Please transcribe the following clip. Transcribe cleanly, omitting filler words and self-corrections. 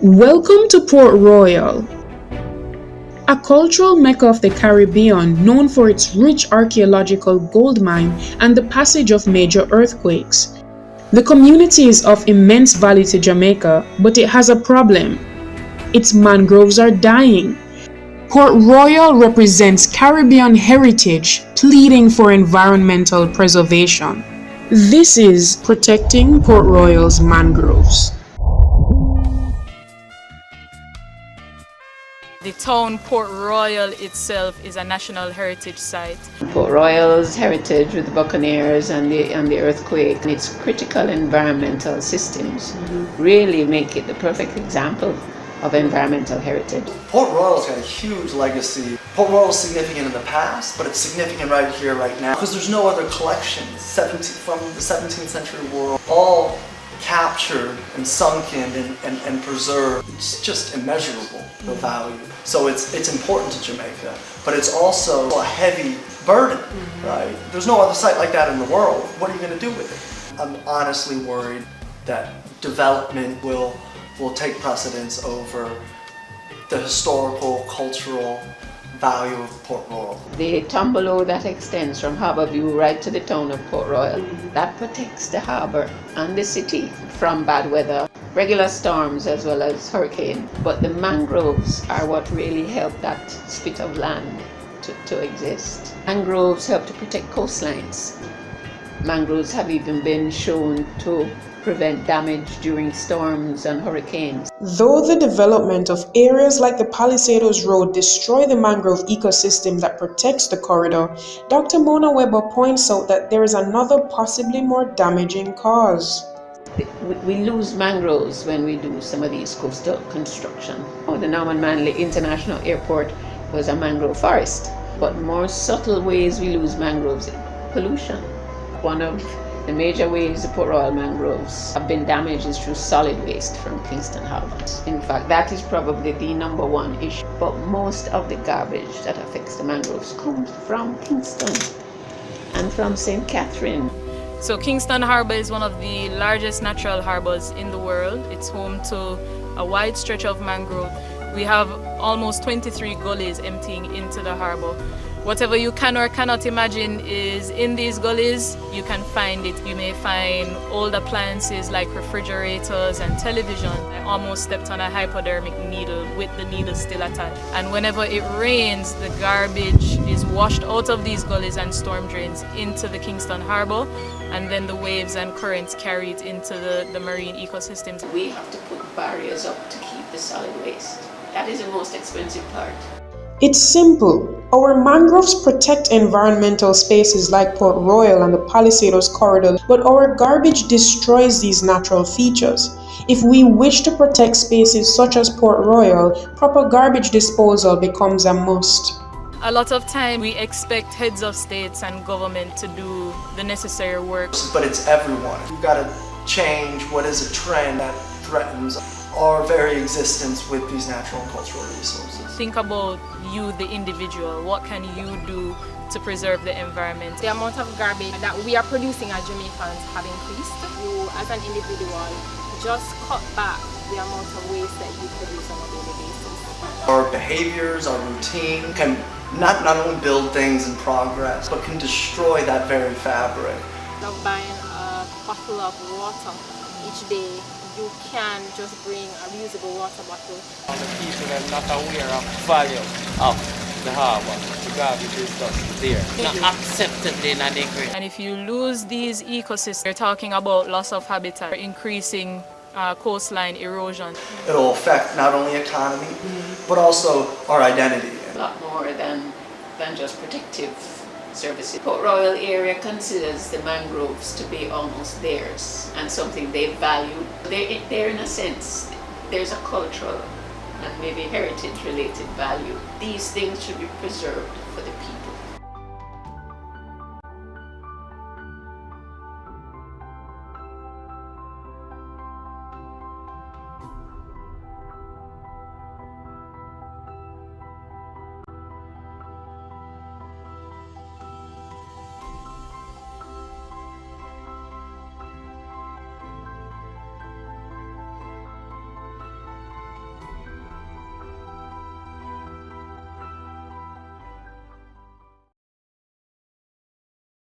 Welcome to Port Royal, a cultural mecca of the Caribbean known for its rich archaeological gold mine and the passage of major earthquakes. The community is of immense value to Jamaica, but it has a problem. Its mangroves are dying. Port Royal represents Caribbean heritage pleading for environmental preservation. This is Protecting Port Royal's Mangroves. The town Port Royal itself is a national heritage site. Port Royal's heritage with the Buccaneers and the earthquake and its critical environmental systems really make it the perfect example of environmental heritage. Port Royal's got a huge legacy. Port Royal's significant in the past, but it's significant right here, right now, because there's no other collections from the 17th century world, all captured and sunk in and preserved. It's just immeasurable, the value. So it's important to Jamaica, but it's also a heavy burden, right? There's no other site like that in the world. What are you going to do with it? I'm honestly worried that development will take precedence over the historical, cultural value of Port Royal. The tumbelow that extends from Harbour View right to the town of Port Royal, that protects the harbour and the city from bad weather, regular storms as well as hurricane. But the mangroves are what really help that spit of land to exist. Mangroves help to protect coastlines. Mangroves have even been shown to prevent damage during storms and hurricanes. Though the development of areas like the Palisados Road destroy the mangrove ecosystem that protects the corridor, Dr. Mona Weber points out that there is another possibly more damaging cause. We lose mangroves when we do some of these coastal construction. The Norman Manley International Airport was a mangrove forest, but more subtle ways we lose mangroves: pollution. One of the major ways the Port Royal mangroves have been damaged is through solid waste from Kingston Harbour. In fact, that is probably the number one issue. But most of the garbage that affects the mangroves comes from Kingston and from St. Catherine. So Kingston Harbour is one of the largest natural harbours in the world. It's home to a wide stretch of mangrove. We have almost 23 gullies emptying into the harbour. Whatever you can or cannot imagine is in these gullies, you can find it. You may find old appliances like refrigerators and television. I almost stepped on a hypodermic needle with the needle still attached. And whenever it rains, the garbage is washed out of these gullies and storm drains into the Kingston Harbour, and then the waves and currents carry it into the marine ecosystems. We have to put barriers up to keep the solid waste. That is the most expensive part. It's simple. Our mangroves protect environmental spaces like Port Royal and the Palisados corridor, but our garbage destroys these natural features. If we wish to protect spaces such as Port Royal, proper garbage disposal becomes a must. A lot of time we expect heads of states and government to do the necessary work. But it's everyone. You've got to change what is a trend that threatens our very existence with these natural and cultural resources. Think about you, the individual. What can you do to preserve the environment? The amount of garbage that we are producing as Jamaicans have increased. You, as an individual, just cut back the amount of waste that you produce on a daily basis. Our behaviors, our routine can not only build things in progress, but can destroy that very fabric. Of buying a bottle of water each day, you can just bring a reusable water bottle. And the people are not aware of the value of the harbour. The garbage is just there. Not accepted in an degree. And if you lose these ecosystems, you're talking about loss of habitat, increasing coastline erosion. It'll affect not only economy, but also our identity. A lot more than just protective services. Port Royal area considers the mangroves to be almost theirs and something they value. They're in a sense, there's a cultural and maybe heritage related value. These things should be preserved for the people.